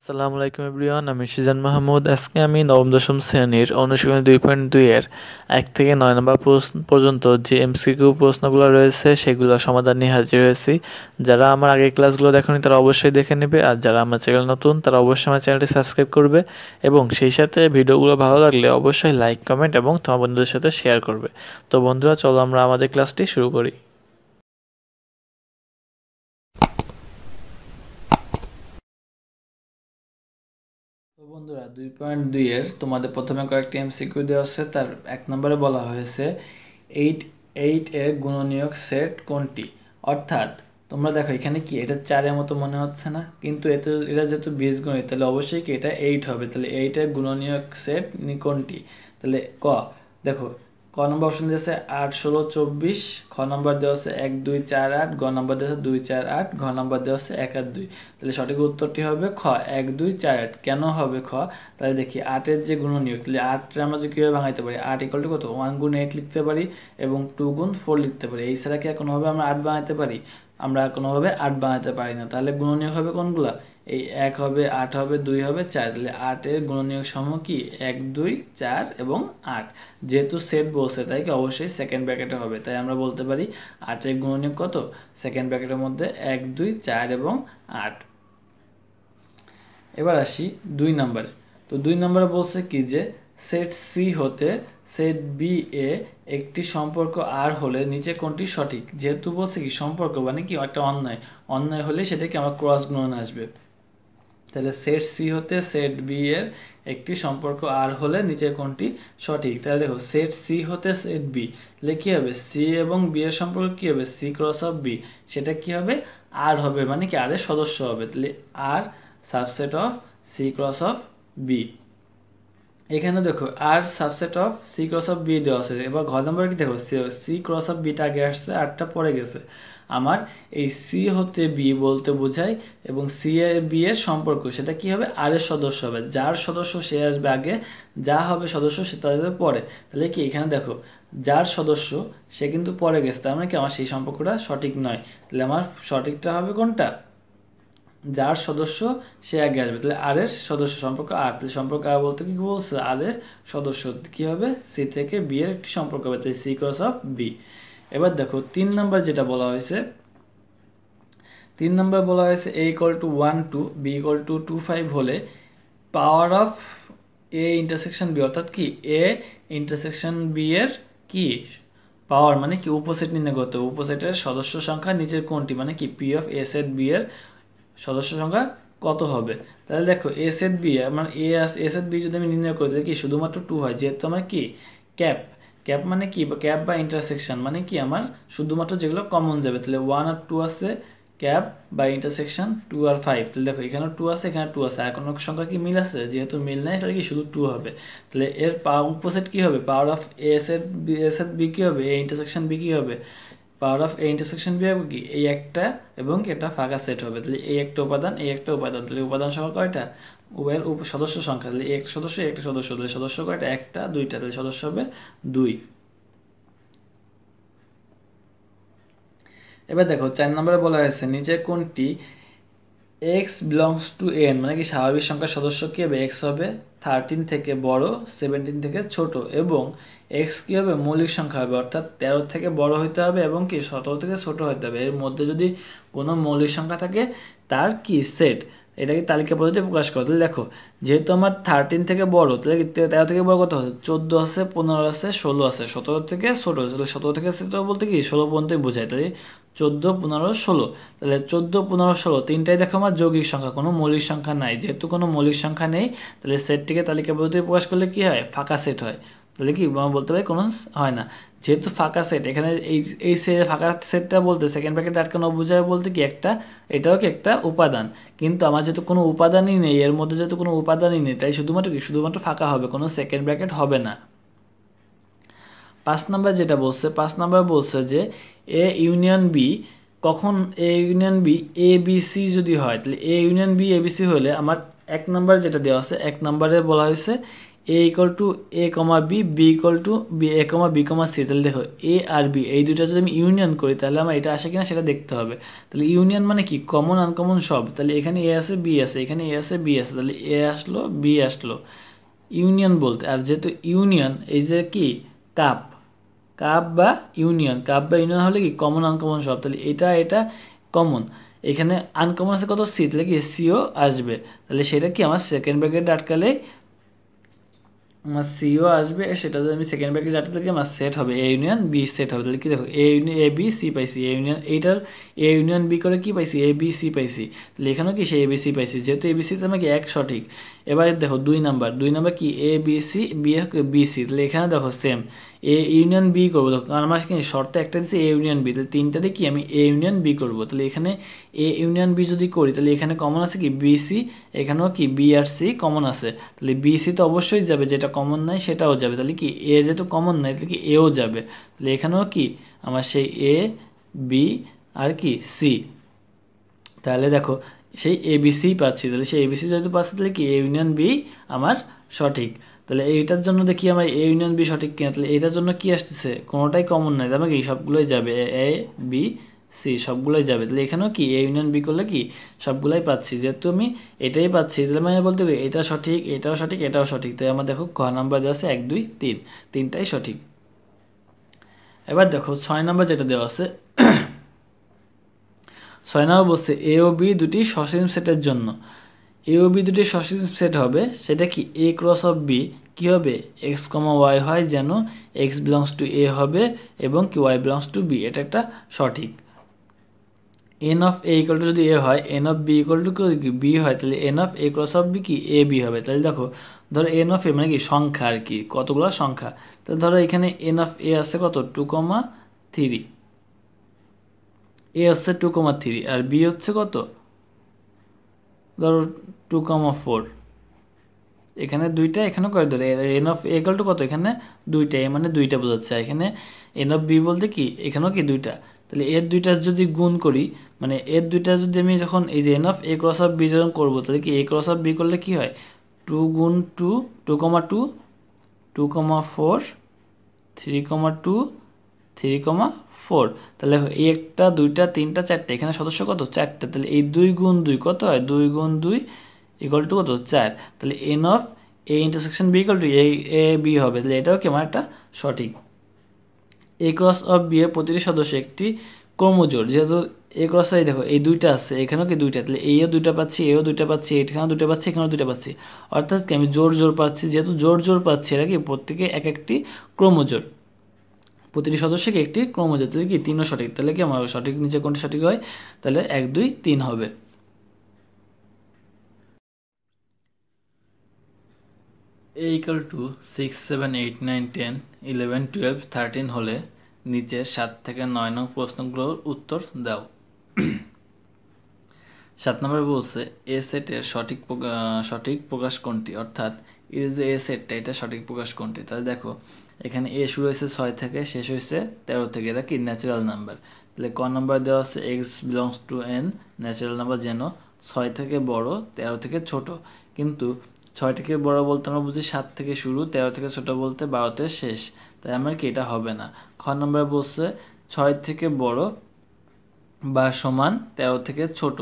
আসসালামু আলাইকুম এভরিওয়ান, আমি সিজান মাহমুদ। আজকে আমি নবম দশম শ্রেণীর অনুশীলনী 2.2 এর 1 থেকে 9 নম্বর প্রশ্ন পর্যন্ত যে এমসিকিউ প্রশ্নগুলো রয়েছে সেগুলো সমাধান নিয়ে হাজির হয়েছি। যারা আমার আগের ক্লাসগুলো দেখেনি তারা অবশ্যই দেখে নেবে, আর যারা আমার চ্যানেল নতুন তারা অবশ্যই আমার চ্যানেলটি সাবস্ক্রাইব করবে এবং সেই সাথে ভিডিওগুলো ভালো লাগলে অবশ্যই লাইক, কমেন্ট এবং তোমার বন্ধুদের সাথে শেয়ার করবে। তো বন্ধুরা, চলো আমরা আমাদের ক্লাসটি শুরু করি। তো বন্ধুরা, 2.2 এর তোমাদের প্রথমে কয়েকটি এমসিকিউ দেওয়া আছে। তার 1 নম্বরে বলা হয়েছে 8 এর গুণনীয়ক সেট কোনটি। অর্থাৎ তোমরা দেখো এখানে কি এটা 4 এর মতো মনে হচ্ছে না, কিন্তু এটা যেহেতু বীজগণিত তাহলে অবশ্যই কি এটা 8 হবে। তাহলে 8 এর গুণনীয়ক সেট কোনটি। তাহলে দেখো ক নম্বর অপশন দিয়েছে 8, 16, 24, খ নম্বর দেওয়া আছে 1, 2, 4, 8, গ নম্বর দেওয়া আছে 2, 4, 8, ঘ নম্বর দেওয়া আছে 1 আর 2। তাহলে সঠিক উত্তরটি হবে খ, 1, 2, 4, 8। কেন হবে খ? তাহলে দেখি 8 এর যে গুণনীয়ক, তাহলে 8 আমরা যে কীভাবে ভাঙাইতে পারি, 8 ইকুয়াল টু কত, 1 গুণ 8 লিখতে পারি এবং 2 গুণ 4 লিখতে পারি। এই ছাড়া কি আর কোনোভাবে আমরা 8 বানাইতে পারি? আমরা কোনোভাবে 8 বানাতে পারি না। তাহলে গুণনীয়ক হবে কোনগুলা? এই 1 হবে, 8 হবে, 2 হবে, 4। তাহলে 8 এর গুণনীয়ক সমূহ কি 1, 2, 4 এবং 8। যেহেতু সেট বলছে তাই কি অবশ্যই সেকেন্ড ব্র্যাকেটে হবে। তাই আমরা বলতে পারি 8 এর গুণনীয়ক কত, সেকেন্ড ব্র্যাকেটের মধ্যে 1, 2, 4 এবং 8। এবার আসি 2 নম্বরে। তো 2 নম্বরে বলছে কি যে সেট সি হতে সেট বি এ একটি সম্পর্ক আর হলে নিচে কোনটি সঠিক। যেহেতু বলছে কি সম্পর্ক মানে কি একটা অন্যায় হলে সেটাকে আমার ক্রস গুণন আসবে। তাহলে সেট সি হতে সেট বি এর একটি সম্পর্ক আর হলে নিচের কোনটি সঠিক। তাহলে দেখো সেট সি হতে সেট বি, তাহলে কি হবে, সি এবং বি এর সম্পর্ক কি হবে, সি ক্রস অফ বি। সেটা কি হবে, আর হবে, মানে কি আর এর সদস্য হবে। তাহলে R subset of C cross of B. এখানে দেখো R subset of C cross of B দেওয়া আছে। এবার ঘর নম্বর কি দেখো, সি ক্রস অফ বিটা আগে আসছে, আরটা পরে গেছে। আমার এই সি হতে বি বলতে বোঝায় এবং সি এর বি এর সম্পর্ক সেটা কি হবে, আর এর সদস্য হবে। যার সদস্য সে আসবে আগে, যা হবে সদস্য সে তার পরে। তাহলে কি এখানে দেখো যার সদস্য সে কিন্তু পরে গেছে, তার মানে কি আমার সেই সম্পর্কটা সঠিক নয়। তাহলে আমার সঠিকটা হবে কোনটা, যার সদস্য সে আগে আসবে। তাহলে আর এর সদস্য সম্পর্ক আর, তাহলে সম্পর্ক আর বলতে কি বলছে, আর এর সদস্য কি হবে, সি থেকে বি এর একটি সম্পর্ক হবে, তাহলে সি ক্রস অফ বি। এবার দেখো 3 নম্বর যেটা বলা হয়েছে, 3 নম্বর বলা হয়েছে a equal to 1, 2, b equal to 2, 5 হলে power of a intersection b, অর্থাৎ কি a ইন্টারসেকশন b এর কি পাওয়ার, মানে কি উপসেট নির্ণয় করতে হবে। উপসেটের সদস্য সংখ্যা নিচের কোনটি, মানে কি P of A set B এর সদস্য সংখ্যা কত হবে। তাহলে দেখো এ সেট বি, আমার এ সেট বি যদি আমি নির্ণয় করি তাহলে কি শুধুমাত্র 2 হয়, যেহেতু আমার কি ক্যাপ, ক্যাপ মানে কি, ক্যাপ বা ইন্টারসেকশন মানে কি আমার শুধুমাত্র যেগুলো কমন যাবে। তাহলে 1 আর 2 আছে, ক্যাপ বা ইন্টারসেকশন 2 আর 5। তাহলে দেখো এখানে 2 আছে, এখানে 2 আছে, আর কোনো সংখ্যা কি মিল আছে, যেহেতু মিল নাই তাহলে কি শুধু 2 হবে। তাহলে এর উপসেট কি হবে, power of A set B কি হবে, এ ইন্টারসেকশন বি কি হবে, power of A intersection B হবে কি এই একটা এবং এটা ফাঁকা সেট হবে। তাহলে এই একটা উপাদান, এই একটা উপাদান, তাহলে উপাদান সংখ্যা কয়টা, উভয়ের সদস্য সংখ্যা, তাহলে এই একটা সদস্য, একটা সদস্য, তাহলে সদস্য কয়টা, একটা, দুইটা, তাহলে সদস্য হবে 2। এবার দেখো 4 নম্বরে বলা হয়েছে নিচে কোনটি এক্স বিলংস টু এন, মানে কি স্বাভাবিক সংখ্যার সদস্য কি হবে, এক্স হবে 13 থেকে বড়, 17 থেকে ছোট, এবং এক্স কি হবে, মৌলিক সংখ্যা হবে, অর্থাৎ 13 থেকে বড় হইতে হবে এবং কি 17 থেকে ছোট হইতে হবে। এর মধ্যে যদি কোনো মৌলিক সংখ্যা থাকে তার কি সেট, এটাকে তালিকা পদ্ধতিতে প্রকাশ করো। তাহলে দেখো যেহেতু আমার 13 থেকে বড়, তাহলে 13 থেকে বড় কত আছে, 14 আছে, 15 আছে, 16 আছে, 17 থেকে ছোট, তাহলে 17 থেকে ছোট বলতে কি 16 পর্যন্তই বোঝায়। তাহলে 14, 15, 16, তাহলে 14, 15, 16 তিনটাই দেখো আমার যৌগিক সংখ্যা, কোনো মৌলিক সংখ্যা নাই। যেহেতু কোনো মৌলিক সংখ্যা নেই তাহলে সেটটিকে তালিকা পদ্ধতিতে প্রকাশ করলে কি হয়, ফাঁকা সেট হয়। তাহলে কি বলতে পারি কোনো হয় না। যেহেতু ফাঁকা সেট, এখানে এই ফাঁকা সেটটা বলতে সেকেন্ড ব্র্যাকেট আটকানো বোঝায় বলতে কি একটা, এটাও কি একটা উপাদান, কিন্তু আমার যেহেতু কোনো উপাদানই নেই, এর মধ্যে যেহেতু কোনো উপাদানই নেই, তাই শুধুমাত্র ফাঁকা হবে, কোনো সেকেন্ড ব্র্যাকেট হবে না। 5 নাম্বার যেটা বলছে, 5 নাম্বার বলছে যে এ ইউনিয়ন বি, কখন A union B A B C যদি হয়, তাহলে A union B A B C হলে আমার 1 নাম্বার যেটা দেওয়া আছে, 1 নাম্বারে বলা হয়েছে A equal to A comma B, B equal to B A comma B comma C. তাহলে দেখো এ আর বি এই দুইটা যদি আমি ইউনিয়ন করি তাহলে আমার এটা আসে কিনা সেটা দেখতে হবে। তাহলে ইউনিয়ন মানে কি, কমন আনকমন সব। তাহলে এখানে এ আছে বি আছে, এখানে এ আছে বি আছে, তাহলে এ আসলো বি আসলো ইউনিয়ন বলতে। আর যেহেতু ইউনিয়ন, এই যে কি কাপ, কাপ বা ইউনিয়ন, কাপ বা ইউনিয়ন হলে কি কমন আনকমন সব। তাহলে এটা এটা কমন, এখানে আনকমন আছে কত সি, তাহলে কি সিও আসবে। তাহলে সেটা কি আমার সেকেন্ড ব্র্যাকেট আটকালে আমার সিও আসবে, সেটা যদি আমি সেকেন্ড ব্র্যাকেট আটকালে কি আমার সেট হবে এ ইউনিয়ন বি সেট হবে। তাহলে কি দেখো A union A B C পাইছি, এ ইউনিয়ন এইটার এ ইউনিয়ন বি করে কি পাইছি এ বি সি পাইছি। তাহলে এখানেও কি সে এ বি সি পাইছি, যেহেতু এ বি সি আমাকে এক সঠিক। এবার দেখো দুই নাম্বার কি A B C B B C, তাহলে এখানে দেখো সেম এ ইউনিয়ন বি করবো, কারণ আমার এখানে শর্তে একটা দিচ্ছে এ ইউনিয়ন বি, তাহলে তিনটাতে কি আমি এ ইউনিয়ন বি করবো। তাহলে এখানে এ ইউনিয়ন বি যদি করি তাহলে এখানে কমন আছে কি বি সি, এখানেও কি বি আর সি কমন আছে, তাহলে বি সি তো অবশ্যই যাবে, যেটা কমন নাই সেটাও যাবে। তাহলে কি এ যেহেতু কমন নাই তাহলে কি এও যাবে। তাহলে এখানেও কি আমার সেই এ বি আর কি সি, তাহলে দেখো সেই এবিসি পাচ্ছি। তাহলে সেই এবিসি যেহেতু পাচ্ছি তাহলে কি এ ইউনিয়ন বি আমার সঠিক। তাহলে এইটার জন্য দেখি আমার এ ইউনিয়ন বি সঠিক কিনা। তাহলে এটার জন্য কি আসতেছে, কোনোটাই কমন নাই, তাহলে কি সবগুলোই যাবে, এ বি সি সবগুলোই যাবে। তাহলে এখানেও কি এ ইউনিয়ন বি করলে কি সবগুলাই পাচ্ছি, যেহেতু আমি এটাই পাচ্ছি তাহলে মানে বলতে পারি এটা সঠিক, এটাও সঠিক, এটাও সঠিক। তাই আমার দেখো ক নাম্বার দেওয়া আছে 1 2 3, তিনটাই সঠিক। এবার দেখো 6 নাম্বার যেটা দেওয়া আছে 6 নম্বর বলছে এ ও বি দুটি সসীম সেটের জন্য, এ ও বি দুটি সসীম সেট হবে, সেটা কি এ ক্রস অফ বি কি হবে এক্স কমা ওয়াই হয়, যেন এক্স বিলংস টু এ হবে এবং কি ওয়াই বিলংস টু বি, এটা একটা সঠিক। N of A equal to যদি এ হয়, N of B equal to কি বি হয়, তাহলে N of A cross of B কি এ বি হবে। তাহলে দেখো ধরো এন অফ এ মানে কি সংখ্যা আর কি, কতগুলো সংখ্যা। তাহলে ধরো এখানে এন অফ এ আছে কত 2,3, এ হচ্ছে 2,3 আর বি হচ্ছে কত ধরো 2,4, এখানে দুইটা এখানে কয় ধরে N of A equal two কত এখানে দুইটা, এ মানে দুইটা বোঝাচ্ছে, এখানে এন অফ বি বলতে কি এখানেও কি দুইটা। তাহলে এর দুইটা যদি গুণ করি, মানে এর দুইটা যদি আমি যখন এই যে N of A cross of B যখন করবো তাহলে কি এ ক্রস অফ বি করলে কি হয় 2 গুণ 2 2,2 2,4 3,2 3,4, তাহলে এই একটা দুইটা তিনটা চারটা, এখানে সদস্য কত চারটা। তাহলে এই 2 গুণ 2 কত হয় 2 গুণ 2 ইকুয়াল টু কত 4। তাহলে N of A intersection B equal to A B হবে। তাহলে এটাও কি আমার একটা সঠিক। এ ক্রস অফ বি এর প্রতিটি সদস্য একটি ক্রমজোড়, যেহেতু এ ক্রস এই দেখো এই দুইটা আছে এখানেও কি দুইটা, তাহলে এইও দুইটা পাচ্ছি এও দুইটা পাচ্ছি এখানেও দুইটা পাচ্ছি এখানেও দুইটা পাচ্ছি, অর্থাৎ কি আমি জোর জোর পাচ্ছি, যেহেতু জোর জোর পাচ্ছি এরা কি প্রত্যেকে এক একটি ক্রমজোড়, প্রতিটি সদস্যকে একটি ক্রমজোড়। তাহলে কি তিনও সঠিক। তাহলে কি আমার সঠিক নিচে কোনটা সঠিক হয়, তাহলে 1 2 3 হবে। এ ইকুয়াল টু 6 7 8 9 10 11 12 13 হলে নিচের 7 থেকে 9 নং প্রশ্নগুলোর উত্তর দাও। 7 নম্বরে বলছে এ সেটের সঠিক প্রকাশ কোনটি, অর্থাৎ এই যে এ সেটটা এটা সঠিক প্রকাশ কোনটি। তাহলে দেখো এখানে এ শুরু হয়েছে 6 থেকে শেষ হয়েছে 13 থেকে, এটা কি ন্যাচারাল নাম্বার। তাহলে ক নাম্বার দেওয়া আছে x belongs to N, natural number যেন 6 থেকে বড় 13 থেকে ছোট, কিন্তু 6 থেকে বড় বলতে আমরা বুঝি 7 থেকে শুরু, 13 থেকে ছোট বলতে 12তে শেষ, তাই আমার কি এটা হবে না। খ নাম্বার বলছে 6 থেকে বড় বা সমান 13 থেকে ছোট,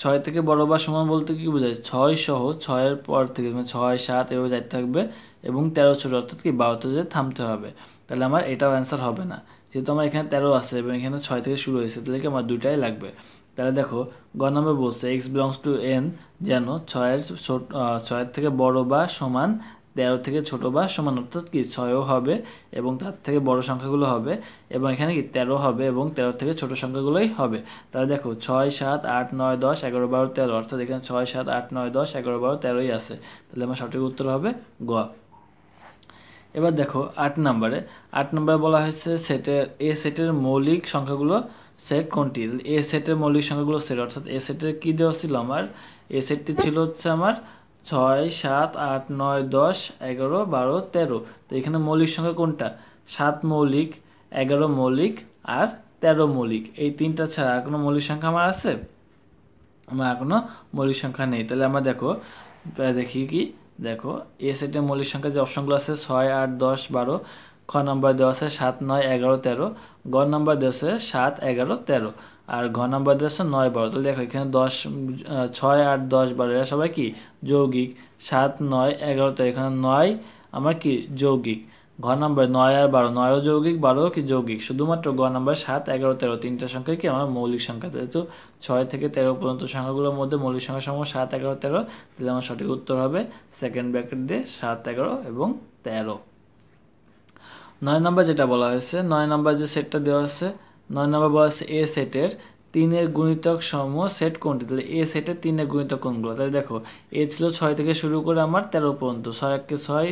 6 থেকে বড় বা সমান বলতে কি বোঝায় 6 সহ 6-এর পর থেকে মানে 6 7 এভাবে যাইতে থাকবে এবং 13 ছোট, অর্থাৎ কি 12তে যে থামতে হবে। তাহলে আমার এটাও অ্যান্সার হবে না, যেহেতু আমার এখানে 13 আছে এবং এখানে 6 থেকে শুরু হয়েছে, তাহলে কি আমার দুইটাই লাগবে। তাহলে দেখো গ নম্বর বলছে এক্স বিলংস টু এন, যেন 6-এর থেকে বড় বা সমান 13 থেকে ছোট বা সমান, অর্থাৎ কি 6ও হবে এবং তার থেকে বড় সংখ্যাগুলো হবে এবং এখানে কি 13 হবে এবং 13 থেকে ছোট সংখ্যাগুলোই হবে। তাহলে দেখো 6 7 8 9 10 11 12 13, অর্থাৎ এখানে 6 7 8 9 10 11 12 13ই আছে। তাহলে আমার সঠিক উত্তর হবে গ। এবার দেখো 8 নম্বরে বলা হয়েছে এ সেটের মৌলিক সংখ্যাগুলো সেট কোনটি। এ সেটের মৌলিক সংখ্যাগুলো সেট, অর্থাৎ এ সেটের কি দেওয়া ছিল আমার, এ সেটটি ছিল হচ্ছে আমার 6 7 8 9 10 11 12 13। তো এখানে মৌলিক সংখ্যা কোনটা, 7 মৌলিক 11 মৌলিক আর 13 মৌলিক, এই তিনটা ছাড়া আর কোনো মৌলিক সংখ্যা আমার আছে, আমার আর কোনো মৌলিক সংখ্যা নেই। তাহলে আমরা দেখি কি দেখো এ সেটের মৌলিক সংখ্যা যে অপশনগুলো আছে 6, 8, 10, 12, খ নাম্বার দেওয়া আছে 7, 9, 11, 13, গ নাম্বার দেওয়া আছে 7, 11, 13 আর ঘ নাম্বার দেওয়া আছে 9, 12। তাহলে দেখো এখানে 6, 8, 10, 12 এরা সবাই কি যৌগিক। 7, 9, 11, 13 এখানে 9 আমার কি যৌগিক। ঘ নাম্বার 9 আর 12, 9ও যৌগিক, 12ও কি যৌগিক। শুধুমাত্র গ নাম্বার 7, 11, 13 তিনটা সংখ্যা কি আমার মৌলিক সংখ্যা। যেহেতু 6 থেকে 13 পর্যন্ত সংখ্যাগুলোর মধ্যে মৌলিক সংখ্যা সমূহ 7, 11, 13, তাহলে আমার সঠিক উত্তর হবে সেকেন্ড ব্র্যাকেট দিয়ে 7, 11 এবং 13। 9 নাম্বার যেটা বলা হয়েছে, 9 নাম্বার যে সেটটা দেওয়া আছে, 9 নাম্বার বলা আছে এ সেটের 3-এর গুণিতক সমূহ সেট কোনটি। তাহলে এ সেটের 3-এর গুণিতক কোনগুলো। তাহলে দেখো এ ছিল 6 থেকে শুরু করে আমার 13 পর্যন্ত। 6 একে 6,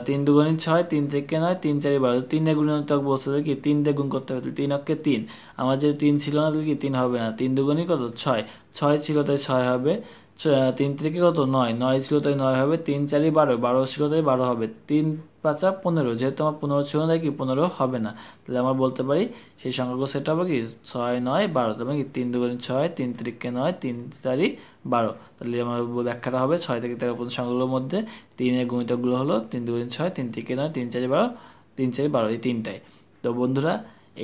3 দুগুণে 6, 3 থেকে 9, 3 4 12। 3-এর গুণিতক বলছে যে কি 3 দিয়ে গুণ করতে হবে। 3 অক্ষে 3, আমার যে 3 ছিল না তাহলে কি 3 হবে না। 3 দুগুণই কত 6, 6 ছিল তাই 6 হবে। 3 থেকে কত 9, 9 ছিল তাই 9 হবে। 3 4 12, 12 ছিল তাই 12 হবে। 3 5 15, যেহেতু আমার 15 ছিল না তাই কি 15 হবে না। তাহলে আমরা বলতে পারি সেই সংখ্যাগুলো সেট হবে কি 6, 9, 12। তাহলে কি 3 দুগুণে 6, 3 থেকে 9, 3 4 12। তাহলে আমার ব্যাখ্যাটা হবে 6 থেকে 13 পর্যন্ত সংখ্যাগুলোর মধ্যে 3-এর গুণিতকগুলো হলো 3 দুগুণে 6, 3 থেকে 9, 3 4 12, 3 4 12 এই তিনটাই। তো বন্ধুরা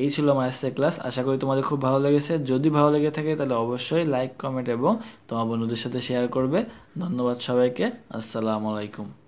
এই ছিল আমার আজকের ক্লাস। আশা করি তোমাদের খুব ভালো লেগেছে। যদি ভালো লেগে থাকে তাহলে অবশ্যই লাইক, কমেন্ট এবং তোমার বন্ধুদের সাথে শেয়ার করবে। ধন্যবাদ সবাইকে। আসসালামু আলাইকুম।